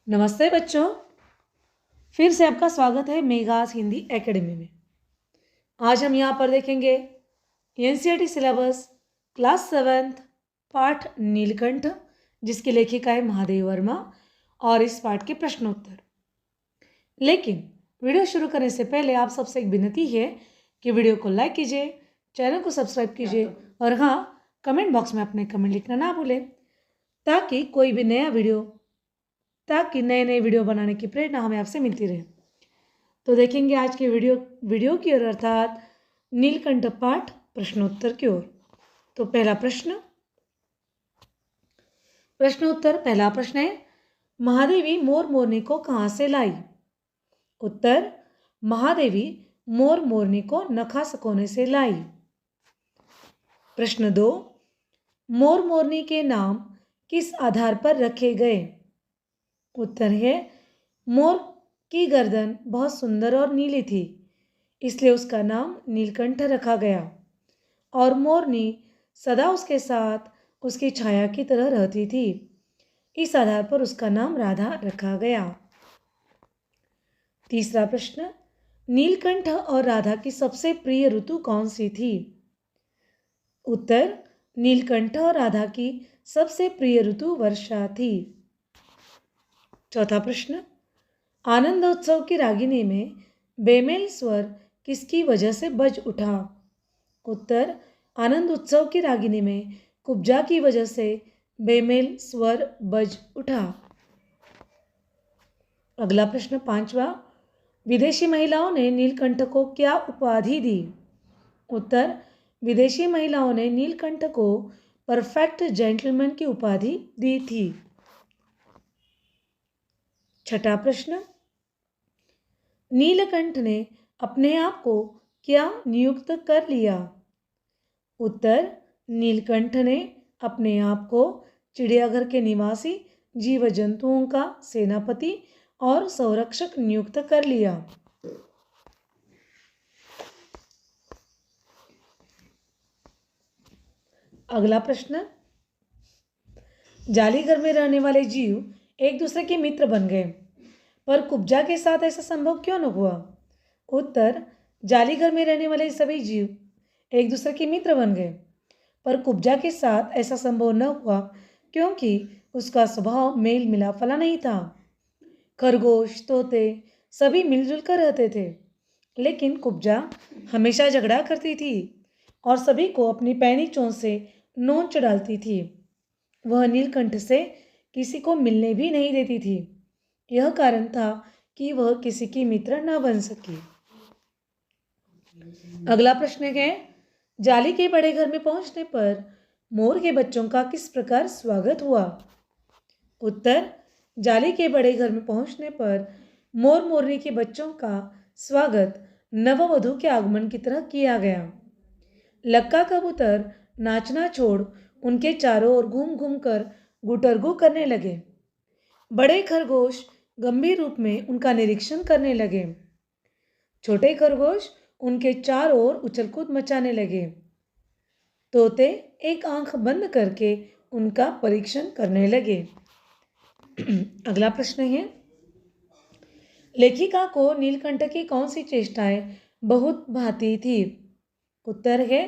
नमस्ते बच्चों, फिर से आपका स्वागत है मेघास हिंदी एकेडमी में। आज हम यहाँ पर देखेंगे एनसीईआरटी सिलेबस क्लास 7th पाठ नीलकंठ, जिसकी लेखिका है महादेवी वर्मा, और इस पाठ के प्रश्नोत्तर। लेकिन वीडियो शुरू करने से पहले आप सबसे एक विनती है कि वीडियो को लाइक कीजिए, चैनल को सब्सक्राइब कीजिए और हाँ, कमेंट बॉक्स में अपने कमेंट लिखना ना भूलें, ताकि नए नए वीडियो बनाने की प्रेरणा हमें आपसे मिलती रहे। तो देखेंगे आज के वीडियो की ओर, अर्थात नीलकंठ पाठ प्रश्नोत्तर की ओर। तो पहला प्रश्नोत्तर पहला प्रश्न है, महादेवी मोर मोरनी को कहाँ से लाई? उत्तर, महादेवी मोर मोरनी को नखा सकोने से लाई। प्रश्न 2, मोर मोरनी के नाम किस आधार पर रखे गए? उत्तर है, मोर की गर्दन बहुत सुंदर और नीली थी, इसलिए उसका नाम नीलकंठ रखा गया, और मोरनी सदा उसके साथ उसकी छाया की तरह रहती थी, इस आधार पर उसका नाम राधा रखा गया। तीसरा प्रश्न, नीलकंठ और राधा की सबसे प्रिय ऋतु कौन सी थी? उत्तर, नीलकंठ और राधा की सबसे प्रिय ऋतु वर्षा थी। चौथा प्रश्न, आनंदोत्सव की रागिनी में बेमेल स्वर किसकी वजह से बज उठा? उत्तर, आनंद उत्सव की रागिनी में कुब्जा की वजह से बेमेल स्वर बज उठा। अगला प्रश्न 5वां, विदेशी महिलाओं ने नीलकंठ को क्या उपाधि दी? उत्तर, विदेशी महिलाओं ने नीलकंठ को परफेक्ट जेंटलमैन की उपाधि दी थी। छठा प्रश्न, नीलकंठ ने अपने आप को क्या नियुक्त कर लिया? उत्तर, नीलकंठ ने अपने आप को चिड़ियाघर के निवासी जीव जंतुओं का सेनापति और संरक्षक नियुक्त कर लिया। अगला प्रश्न, जालीघर में रहने वाले जीव एक दूसरे के मित्र बन गए, पर कुब्जा के साथ ऐसा संभव क्यों न हुआ? उत्तर, जालीघर में रहने वाले सभी जीव एक दूसरे के मित्र बन गए, पर कुब्जा के साथ ऐसा संभव न हुआ क्योंकि उसका स्वभाव मेल मिलाप वाला नहीं था। खरगोश, तोते सभी मिलजुल कर रहते थे, लेकिन कुब्जा हमेशा झगड़ा करती थी और सभी को अपनी पैनी चोंच से नोच डालती थी। वह नीलकंठ से किसी को मिलने भी नहीं देती थी। यह कारण था कि वह किसी की मित्र न बन सकी। अगला प्रश्न है, जाली के बड़े घर में पहुंचने पर मोर के बच्चों का किस प्रकार स्वागत हुआ? उत्तर, जाली के बड़े घर में पहुंचने पर मोर मोरनी के बच्चों का स्वागत नववधु के आगमन की तरह किया गया। लक्का कबूतर नाचना छोड़ उनके चारों ओर घूम घूम कर गुटरगू करने लगे। बड़े खरगोश गंभीर रूप में उनका निरीक्षण करने लगे। छोटे खरगोश उनके चारों ओर उछलकूद मचाने लगे। तोते एक आंख बंद करके उनका परीक्षण करने लगे। अगला प्रश्न है, लेखिका को नीलकंठ की कौन सी चेष्टाएं बहुत भाती थी? उत्तर है,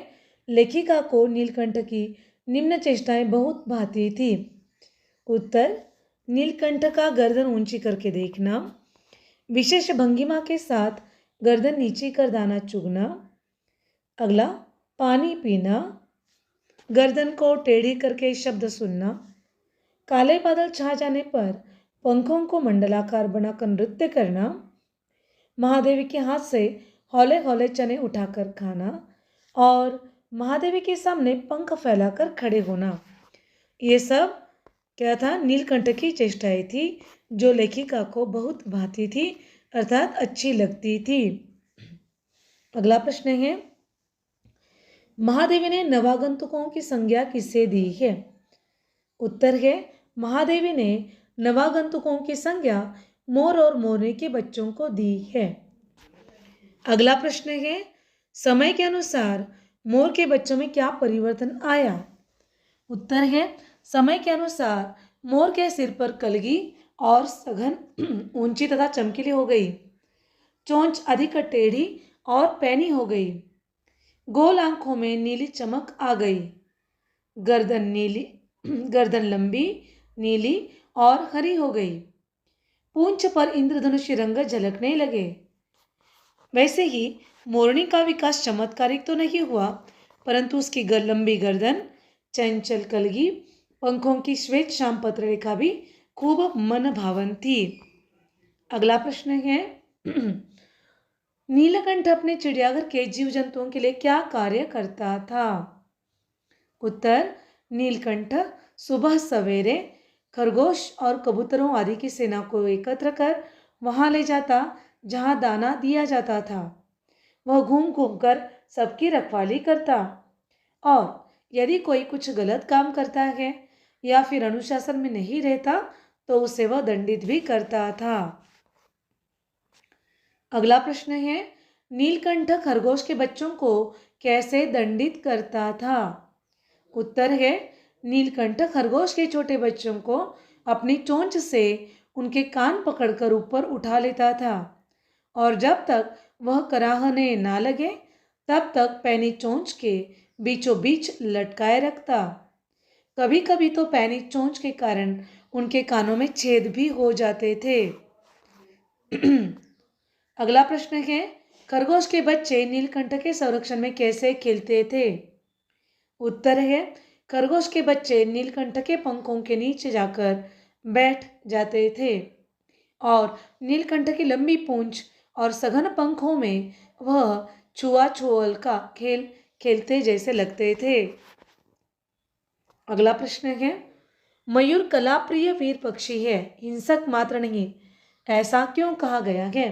लेखिका को नीलकंठ की निम्न चेष्टाएं बहुत भाती थी। उत्तर, नीलकंठ का गर्दन ऊंची करके देखना, विशेष भंगिमा के साथ गर्दन नीचे कर दाना चुगना। अगला, पानी पीना, गर्दन को टेढ़ी करके शब्द सुनना, काले बादल छा जाने पर पंखों को मंडलाकार बनाकर नृत्य करना, महादेवी के हाथ से हौले हौले चने उठाकर खाना और महादेवी के सामने पंख फैलाकर खड़े होना। ये सब क्या था? नीलकंठ की चेष्टाएं थी जो लेखिका को बहुत भाती थी, अर्थात अच्छी लगती थी। अगला प्रश्न है, महादेवी ने नवागंतुकों की संज्ञा किससे दी है? उत्तर है, महादेवी ने नवागंतुकों की संज्ञा मोर और मोरनी के बच्चों को दी है। अगला प्रश्न है, समय के अनुसार मोर के बच्चों में क्या परिवर्तन आया? उत्तर है, समय के अनुसार मोर के सिर पर कलगी और सघन ऊंची तथा चमकीली हो गई। चोंच अधिक टेढ़ी और पैनी हो गई। गोल आंखों में नीली चमक आ गई। गर्दन लंबी, नीली और हरी हो गई। पूंछ पर इंद्रधनुषी रंग झलकने लगे। वैसे ही मोरनी का विकास चमत्कारिक तो नहीं हुआ, परंतु उसकी लंबी गर्दन, चंचल कलगी, पंखों की श्वेत श्याम पत्र रेखा भी खूब मन भावन थी। अगला प्रश्न है नीलकंठ अपने चिड़ियाघर के जीव जंतुओं के लिए क्या कार्य करता था? उत्तर, नीलकंठ सुबह सवेरे खरगोश और कबूतरों आदि की सेना को एकत्र कर वहां ले जाता जहां दाना दिया जाता था। वह घूम घूम कर सबकी रखवाली करता और यदि कोई कुछ गलत काम करता है या फिर अनुशासन में नहीं रहता तो उसे वह दंडित भी करता था। अगला प्रश्न है नीलकंठ खरगोश के बच्चों को कैसे दंडित करता था? उत्तर है नीलकंठ खरगोश के छोटे बच्चों को अपनी चोंच से उनके कान पकड़कर ऊपर उठा लेता था और जब तक वह कराहने ना लगे तब तक पैनी चोंच के बीचों बीच लटकाए रखता। कभी कभी तो पैनी चोंच के कारण उनके कानों में छेद भी हो जाते थे। अगला प्रश्न है खरगोश के बच्चे नीलकंठ के संरक्षण में कैसे खेलते थे? उत्तर है खरगोश के बच्चे नीलकंठ के पंखों के नीचे जाकर बैठ जाते थे और नीलकंठ की लंबी पूंछ और सघन पंखों में वह छुआ-छुअल का खेल खेलते जैसे लगते थे। अगला प्रश्न है मयूर कलाप्रिय वीर पक्षी है, हिंसक मात्र नहीं, ऐसा क्यों कहा गया है?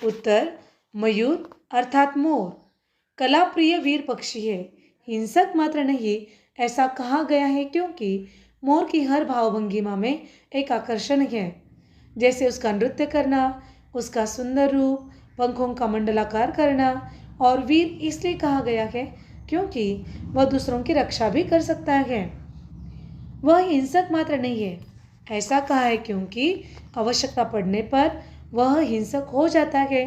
उत्तर, मयूर अर्थात मोर कलाप्रिय वीर पक्षी है, हिंसक मात्र नहीं, ऐसा कहा गया है क्योंकि मोर की हर भावभंगिमा में एक आकर्षण है। जैसे उसका नृत्य करना, उसका सुंदर रूप, पंखों का मंडलाकार करना और वीर इसलिए कहा गया है क्योंकि वह दूसरों की रक्षा भी कर सकता है। वह हिंसक मात्र नहीं है, ऐसा कहा है क्योंकि आवश्यकता पड़ने पर वह हिंसक हो जाता है,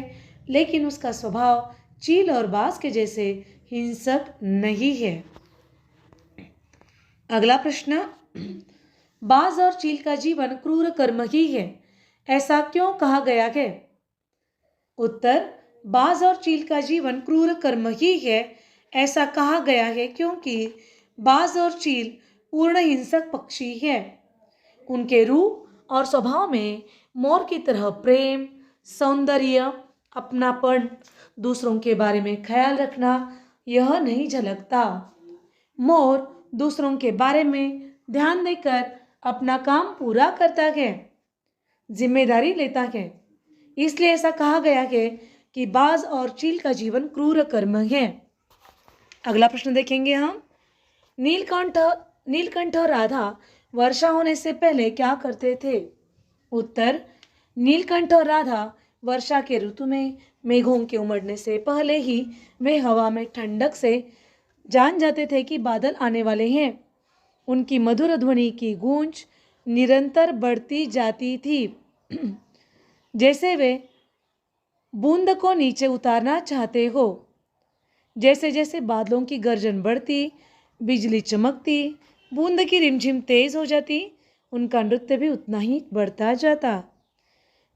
लेकिन उसका स्वभाव चील और बाज के जैसे हिंसक नहीं है। अगला प्रश्न बाज और चील का जीवन क्रूर कर्म ही है, ऐसा क्यों कहा गया है? उत्तर, बाज और चील का जीवन क्रूर कर्म ही है, ऐसा कहा गया है क्योंकि बाज और चील पूर्ण हिंसक पक्षी है। उनके रूप और स्वभाव में मोर की तरह प्रेम, सौंदर्य, अपनापन, दूसरों के बारे में ख्याल रखना यह नहीं झलकता। मोर दूसरों के बारे में ध्यान देकर अपना काम पूरा करता है, जिम्मेदारी लेता है। इसलिए ऐसा कहा गया है कि बाज और चील का जीवन क्रूर कर्म है। अगला प्रश्न देखेंगे हम नीलकंठ और राधा वर्षा होने से पहले क्या करते थे? उत्तर, नीलकंठ और राधा वर्षा के ऋतु में मेघों के उमड़ने से पहले ही वे हवा में ठंडक से जान जाते थे कि बादल आने वाले हैं। उनकी मधुर ध्वनि की गूंज निरंतर बढ़ती जाती थी जैसे वे बूंद को नीचे उतारना चाहते हो। जैसे जैसे बादलों की गर्जन बढ़ती, बिजली चमकती, बूंद की रिमझिम तेज हो जाती, उनका नृत्य भी उतना ही बढ़ता जाता,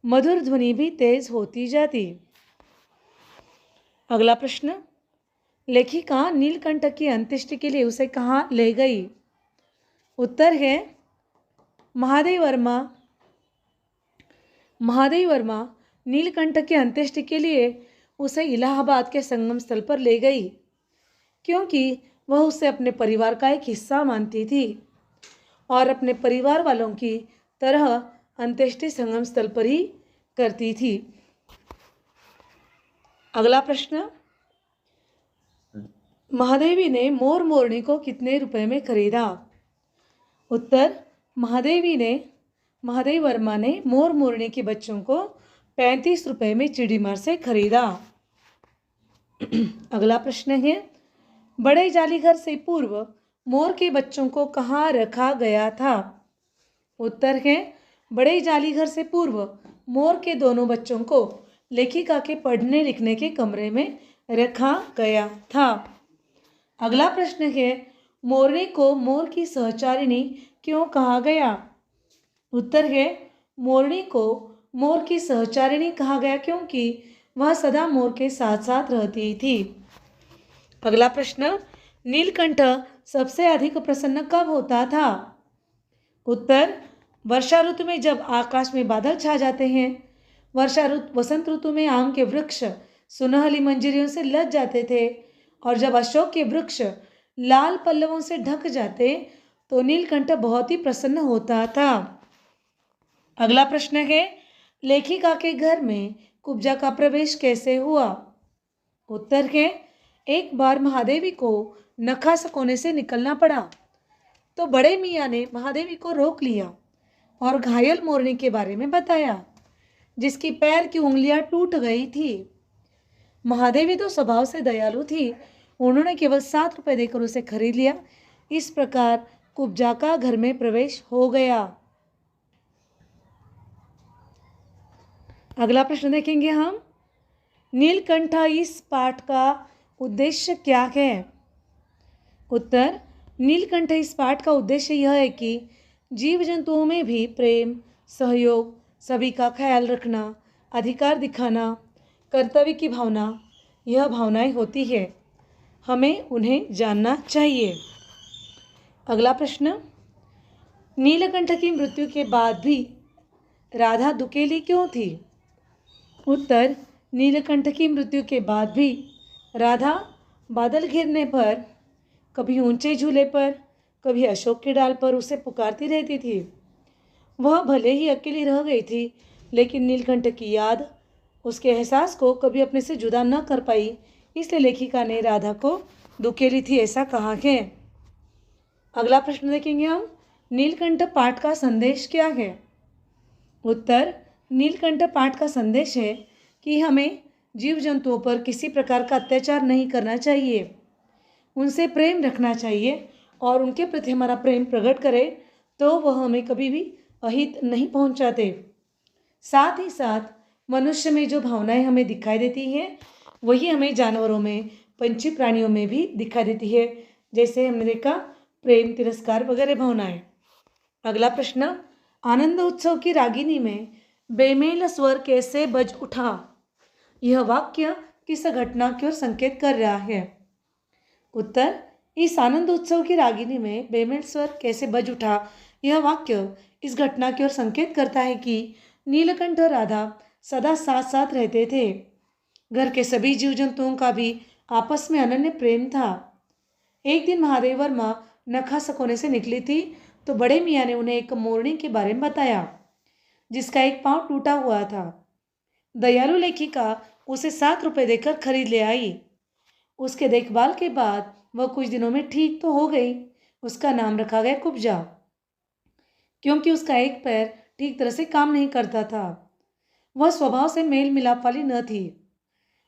मधुर ध्वनि भी तेज होती जाती। अगला प्रश्न लेखिका नीलकंठ की अंत्येष्टि के लिए उसे कहाँ ले गई? उत्तर है महादेव वर्मा नीलकंठ की अंत्येष्टि के लिए उसे इलाहाबाद के संगम स्थल पर ले गई क्योंकि वह उसे अपने परिवार का एक हिस्सा मानती थी और अपने परिवार वालों की तरह अंत्येष्टि संगम स्थल पर ही करती थी। अगला प्रश्न महादेवी ने मोर मोरनी को कितने रुपए में खरीदा? उत्तर, महादेव वर्मा ने मोर मोरनी के बच्चों को 35 रुपए में चिड़ीमार से खरीदा। अगला प्रश्न है बड़े जालीघर से पूर्व मोर के बच्चों को कहाँ रखा गया था? उत्तर है बड़े जालीघर से पूर्व मोर के दोनों बच्चों को लेखिका के पढ़ने लिखने के कमरे में रखा गया था। अगला प्रश्न है, मोरनी को मोर की सहचारिणी क्यों कहा गया? उत्तर है, मोरनी को मोर की सहचारिणी कहा गया क्योंकि वह सदा मोर के साथ साथ रहती थी। अगला प्रश्न, नीलकंठ सबसे अधिक प्रसन्न कब होता था? उत्तर, वर्षा ऋतु में जब आकाश में बादल छा जाते हैं। वसंत ऋतु में आम के वृक्ष सुनहली मंजरियों से लद जाते थे और जब अशोक के वृक्ष लाल पल्लवों से ढक जाते तो नीलकंठ बहुत ही प्रसन्न होता था। अगला प्रश्न है, लेखिका के घर में कुब्जा का प्रवेश कैसे हुआ? उत्तर है, एक बार महादेवी को नखास कोने से निकलना पड़ा तो बड़े मियाँ ने महादेवी को रोक लिया और घायल मोरनी के बारे में बताया, जिसकी पैर की उंगलियां टूट गई थी। महादेवी तो स्वभाव से दयालु थी, उन्होंने केवल 7 रुपए देकर उसे खरीद लिया। इस प्रकार कुब्जा का घर में प्रवेश हो गया। अगला प्रश्न देखेंगे हम, नीलकंठ इस पाठ का उद्देश्य क्या है? उत्तर, नीलकंठ इस पाठ का उद्देश्य यह है कि जीव जंतुओं में भी प्रेम, सहयोग, सभी का ख्याल रखना, अधिकार दिखाना, कर्तव्य की भावना, यह भावनाएं होती है। हमें उन्हें जानना चाहिए। अगला प्रश्न, नीलकंठ की मृत्यु के बाद भी राधा दुकेली क्यों थी? उत्तर, नीलकंठ की मृत्यु के बाद भी राधा बादल घिरने पर, कभी ऊंचे झूले पर, कभी अशोक की डाल पर उसे पुकारती रहती थी। वह भले ही अकेली रह गई थी, लेकिन नीलकंठ की याद उसके एहसास को कभी अपने से जुदा न कर पाई, इसलिए लेखिका ने राधा को दुकेली थी ऐसा कहा है। अगला प्रश्न देखेंगे हम, नीलकंठ पाठ का संदेश क्या है? उत्तर, नीलकंठ पाठ का संदेश है कि हमें जीव जंतुओं पर किसी प्रकार का अत्याचार नहीं करना चाहिए, उनसे प्रेम रखना चाहिए और उनके प्रति हमारा प्रेम प्रकट करें तो वह हमें कभी भी अहित नहीं पहुंचाते। साथ ही साथ मनुष्य में जो भावनाएं हमें दिखाई देती हैं वही हमें जानवरों में, पंछी प्राणियों में भी दिखाई देती है, जैसे हमने देखा प्रेम, तिरस्कार वगैरह भावनाएं। अगला प्रश्न, आनंद उत्सव की रागिनी में बेमेल स्वर कैसे बज उठा? यह वाक्य किस घटना की ओर संकेत कर रहा है? उत्तर, इस आनंद उत्सव की रागिनी में बेमेल स्वर कैसे बज उठा, यह वाक्य इस घटना की ओर संकेत करता है कि नीलकंठ और राधा सदा साथ साथ रहते थे। घर के सभी जीव जंतुओं का भी आपस में अनन्य प्रेम था। एक दिन महादेव वर्मा नखा सकोने से निकली थी तो बड़े मियाँ ने उन्हें एक मोरनी के बारे में बताया, जिसका एक पाँव टूटा हुआ था। दयालु लेखिका उसे 7 रुपए देकर खरीद ले आई। उसके देखभाल के बाद वह कुछ दिनों में ठीक तो हो गई। उसका नाम रखा गया कुब्जा, क्योंकि उसका एक पैर ठीक तरह से काम नहीं करता था। वह स्वभाव से मेल मिलाप वाली न थी।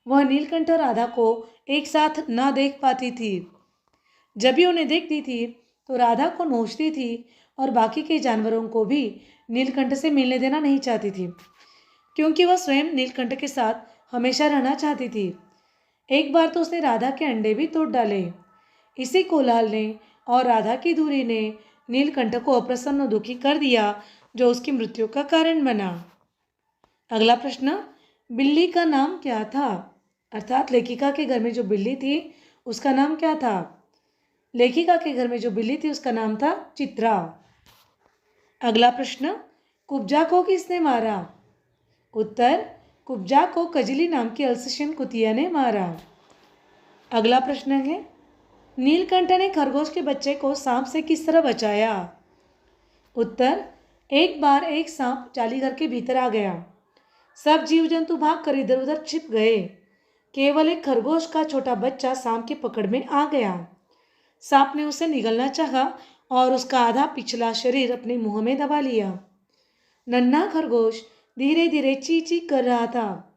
वह नीलकंठ और राधा को एक साथ न देख पाती थी। जब भी उन्हें देखती थी तो राधा को नोचती थी और बाकी के जानवरों को भी नीलकंठ से मिलने देना नहीं चाहती थी, क्योंकि वह स्वयं नीलकंठ के साथ हमेशा रहना चाहती थी। एक बार तो उसने राधा के अंडे भी तोड़ डाले। इसी कोलाहल ने और राधा की दूरी ने नीलकंठ को अप्रसन्न और दुखी कर दिया, जो उसकी मृत्यु का कारण बना। अगला प्रश्न, बिल्ली का नाम क्या था? अर्थात लेखिका के घर में जो बिल्ली थी उसका नाम क्या था? लेखिका के घर में जो बिल्ली थी उसका नाम था चित्रा। अगला प्रश्न, कुब्जा को किसने मारा? उत्तर, कुब्जा को कजली नाम की अल्सेशियन कुतिया ने मारा। अगला प्रश्न है, नीलकंठ ने खरगोश के बच्चे को सांप से किस तरह बचाया? उत्तर, एक बार एक सांप जालीघर के भीतर आ गया। सब जीव जंतु भाग कर इधर उधर छिप गए। केवल एक खरगोश का छोटा बच्चा सांप की पकड़ में आ गया। सांप ने उसे निगलना चाहा और उसका आधा पिछला शरीर अपने मुंह में दबा लिया। नन्हा खरगोश धीरे धीरे ची ची कर रहा था।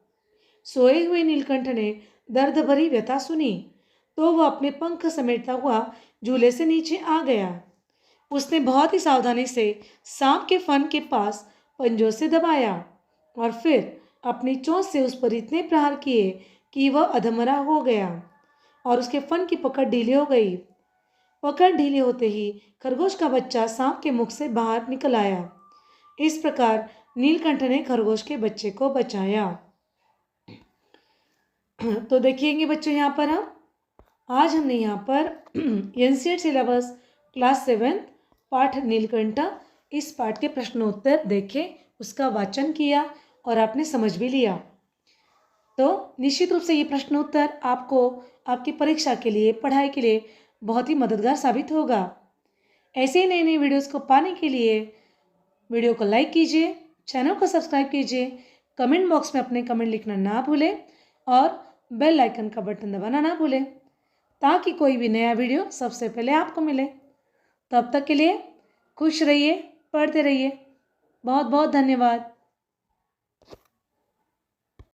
सोए हुए नीलकंठ ने दर्द भरी व्यथा सुनी तो वह अपने पंख समेटता हुआ झूले से नीचे आ गया। उसने बहुत ही सावधानी से सांप के फन के पास पंजों से दबाया और फिर अपनी चोंच से उस पर इतने प्रहार किए कि वह अधमरा हो गया और उसके फन की पकड़ ढीली हो गई। पकड़ ढीली होते ही खरगोश का बच्चा सांप के मुख से बाहर निकल आया। इस प्रकार नीलकंठ ने खरगोश के बच्चे को बचाया। तो देखिएंगे बच्चों, यहाँ पर आज हमने यहाँ पर एनसीईआरटी सिलेबस क्लास 7 पाठ नीलकंठ इस पाठ के प्रश्नोत्तर देखे, उसका वाचन किया और आपने समझ भी लिया। तो निश्चित रूप से ये प्रश्नोत्तर आपको आपकी परीक्षा के लिए, पढ़ाई के लिए बहुत ही मददगार साबित होगा। ऐसे ही नए नए वीडियोस को पाने के लिए वीडियो को लाइक कीजिए, चैनल को सब्सक्राइब कीजिए, कमेंट बॉक्स में अपने कमेंट लिखना ना भूलें और बेल आइकन का बटन दबाना ना भूलें ताकि कोई भी नया वीडियो सबसे पहले आपको मिले। तब तक के लिए खुश रहिए, पढ़ते रहिए। बहुत बहुत धन्यवाद।